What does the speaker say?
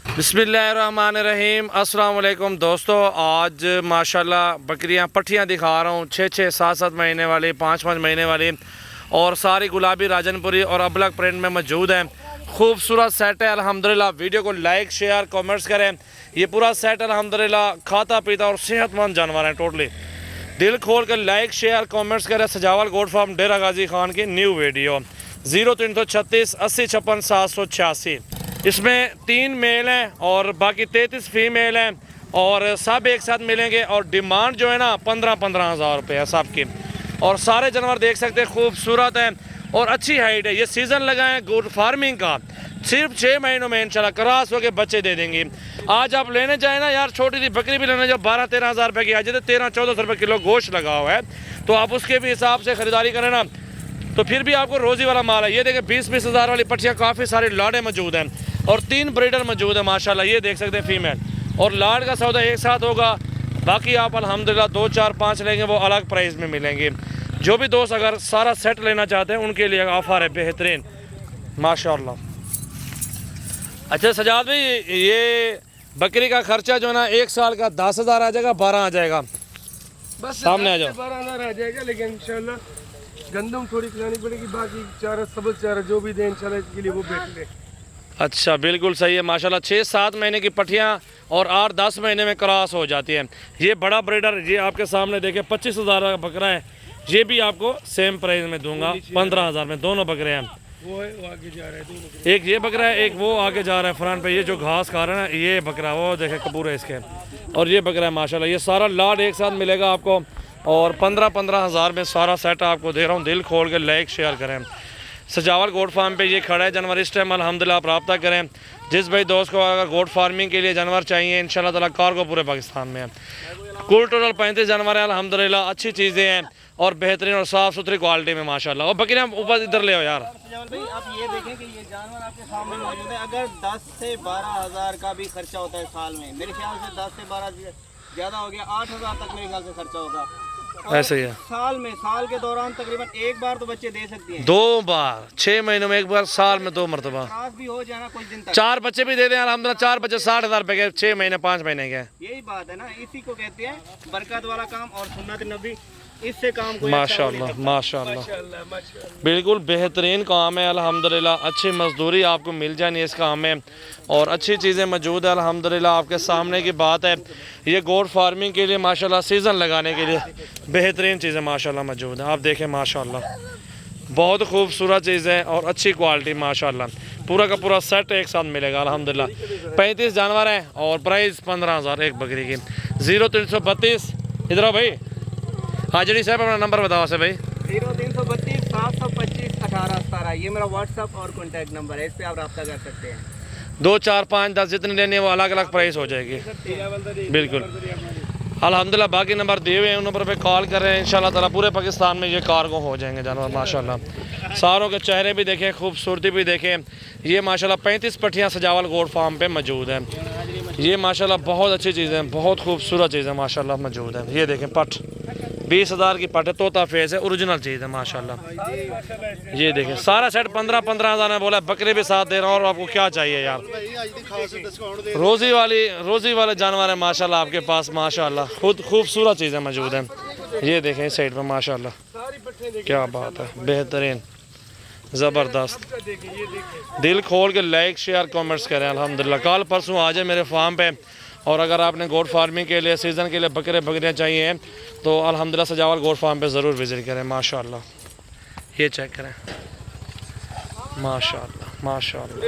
बिस्मिल्लाहिर्रहमानिर्रहीम। अस्सलाम वालेकुम दोस्तों, आज माशाल्लाह बकरियां पट्ठियां दिखा रहा हूँ 6-6, 7-7 महीने वाली, 5-5 महीने वाली और सारी गुलाबी राजनपुरी और अबलग प्रिंट में मौजूद हैं। खूबसूरत सेट है अल्हम्दुलिल्लाह। वीडियो को लाइक शेयर कमेंट्स करें। ये पूरा सेट अल्हम्दुलिल्लाह खाता पीता और सेहतमंद जानवर हैं टोटली। दिल खोल कर लाइक शेयर कमेंट्स करें। सजावल गोट फार्म डेरा गाजी खान की न्यू वीडियो 0336 80 56 786। इसमें 3 मेल हैं और बाकी 33 फीमेल हैं और सब एक साथ मिलेंगे। और डिमांड जो है ना 15-15 हज़ार रुपये है सब की। और सारे जानवर देख सकते हैं खूबसूरत हैं और अच्छी हाइट है। ये सीज़न लगा है गोट फार्मिंग का, सिर्फ 6 महीनों में इंशाल्लाह क्रॉस होकर बच्चे दे देंगे। आज आप लेने जाए ना यार, छोटी सी बकरी भी लेने जाओ 12-13 हज़ार रुपये की आ जाए, 13-14 रुपये किलो गोश्त लगा हुआ है, तो आप उसके भी हिसाब से ख़रीदारी करें ना, तो फिर भी आपको रोज़ी वाला माल है। ये देखें 20-20 हज़ार वाली पट्टियाँ काफ़ी सारी लाड़े मौजूद हैं और 3 ब्रीडर मौजूद है माशाल्लाह। ये देख सकते हैं फीमेल और लाड़ का सौदा एक साथ होगा। बाकी आप अल्हम्दुलिल्लाह 2, 4, 5 लेंगे वो अलग प्राइस में मिलेंगे। जो भी दोस्त अगर सारा सेट लेना चाहते हैं उनके लिए ऑफर है बेहतरीन माशाल्लाह। अच्छा सजाद भाई, ये बकरी का खर्चा जो है ना 1 साल का 10 हज़ार आ जाएगा, 12 आ जाएगा, बस सामने आ जाओ। 12 हज़ार आ जाएगा, लेकिन इंशाल्लाह गंदम थोड़ी खिलानी पड़ेगी, बाकी चारा सबल चारा जो भी दें इंशाल्लाह इसके लिए वो बेच ले। अच्छा बिल्कुल सही है माशाल्लाह। 6-7 महीने की पट्टियाँ और 8-10 महीने में क्रॉस हो जाती हैं। ये बड़ा ब्रीडर ये आपके सामने देखे 25 हज़ार का बकरा है। ये भी आपको सेम प्राइस में दूंगा 15 हज़ार में। दोनों बकरे हैं, वो आगे जा रहा है, दोनों बकरे। एक ये बकरा है, एक वो आगे जा रहा है फ्रंट पे। ये जो घास खा रहा है ना ये बकरा, वो देखे कपूर है इसके, और ये बकरा है माशाल्लाह। ये सारा लाड एक साथ मिलेगा आपको और 15-15 हज़ार में सारा सेट आपको दे रहा हूँ। दिल खोल के लाइक शेयर करें। सजावल गोट फार्म पे ये खड़ा है जानवर इस टाइम अल्हम्दुलिल्लाह। आप रब्ता करें जिस भाई दोस्त को अगर गोट फार्मिंग के लिए जानवर चाहिए, इंशाल्लाह ताला कार्गो पूरे पाकिस्तान में है। कुल टोटल 35 जानवर हैं अल्हम्दुलिल्लाह। अच्छी चीज़ें हैं और बेहतरीन और साफ़ सुथरी क्वालिटी में माशाल्लाह। और बकरियाँ ऊपर इधर ले आओ यार। भाई आप ये देखें कि ये जानवर आपके सामने मौजूद है। अगर 10 से 12 हज़ार का भी खर्चा होता है साल में, मेरे ख्याल से 10 से 12 ज़्यादा हो गया, 8 हज़ार तक मेरे ख्याल से खर्चा होगा। ऐसे ही है। साल के दौरान तकरीबन 1 बार तो बच्चे दे सकती हैं। 2 बार 6 महीनों में 1 बार, साल में 2 मरतबा। क्रॉस भी हो जाना कुछ दिन तक। 4 बच्चे भी दे दें अल्हम्दुलिल्लाह। 4 बच्चे 60 हज़ार रुपये के, 6 महीने 5 महीने के। यही बात है ना, इसी को कहते हैं बरकत वाला काम और सुन्नत नबी। इससे काम को माशाल्लाह माशाल्लाह बिल्कुल बेहतरीन काम है अल्हम्दुलिल्लाह। अच्छी मजदूरी आपको मिल जानी इस काम में और अच्छी चीज़ें मौजूद है अल्हम्दुलिल्लाह। आपके सामने की बात है, ये गोट फार्मिंग के लिए माशाल्लाह सीज़न लगाने के लिए बेहतरीन चीज़ें माशाल्लाह मौजूद हैं। आप देखें माशाल्लाह बहुत खूबसूरत चीज़ें और अच्छी क्वालिटी माशाल्लाह। पूरा का पूरा सेट एक साथ मिलेगा अल्हम्दुलिल्लाह। 35 जानवर हैं और प्राइस 15 हज़ार एक बकरी की। 0332 इधर आओ भाई। हाजिरी साहब अपना नंबर बताओ से भाई। 0332 725 1817 ये मेरा व्हाट्सअप और कॉन्टैक्ट नंबर है, इस पर आप रब्ता कर सकते हैं। 2, 4, 5, 10 जितने लेने वो अलग अलग प्राइस हो जाएगी बिल्कुल अल्हम्दुलिल्लाह। बाकी नंबर दिए हुए हैं, उन नंबर पे कॉल कर रहे हैं इंशाल्लाह ताला। पूरे पाकिस्तान में ये कार्गो हो जाएंगे जानवर माशाल्लाह। सारों के चेहरे भी देखें, खूबसूरती भी देखें। ये माशाल्लाह 35 पट्टियाँ सजावल गोट फार्म पे मौजूद हैं। ये माशाल्लाह बहुत अच्छी चीज़ें, बहुत खूबसूरत चीज़ें माशाल्लाह मौजूद हैं। ये देखें पट 20 हज़ार की पट है, तोता फेस है, ओरिजिनल चीज़ है माशाल्लाह। ये देखें सारा सेट 15-15 हज़ार में बोला। बकरे भी साथ दे रहा हूँ और आपको क्या चाहिए यार। रोज़ी वाले जानवर है माशाल्लाह आपके पास माशाल्लाह। खुद खूबसूरत चीज़ें मौजूद हैं। ये देखें इस साइड पर माशाल्लाह, क्या बात है, बेहतरीन ज़बरदस्त। दिल खोल के लाइक शेयर कमेंट्स करें अल्हम्दुलिल्लाह। कल परसों आ जाए मेरे फार्म पे और अगर आपने गोट फार्मिंग के लिए सीज़न के लिए बकरियाँ चाहिए तो अल्हम्दुलिल्लाह सजावल गोट फार्म पे ज़रूर विज़िट करें माशाल्लाह। ये चेक करें माशाल्लाह माशाल्लाह।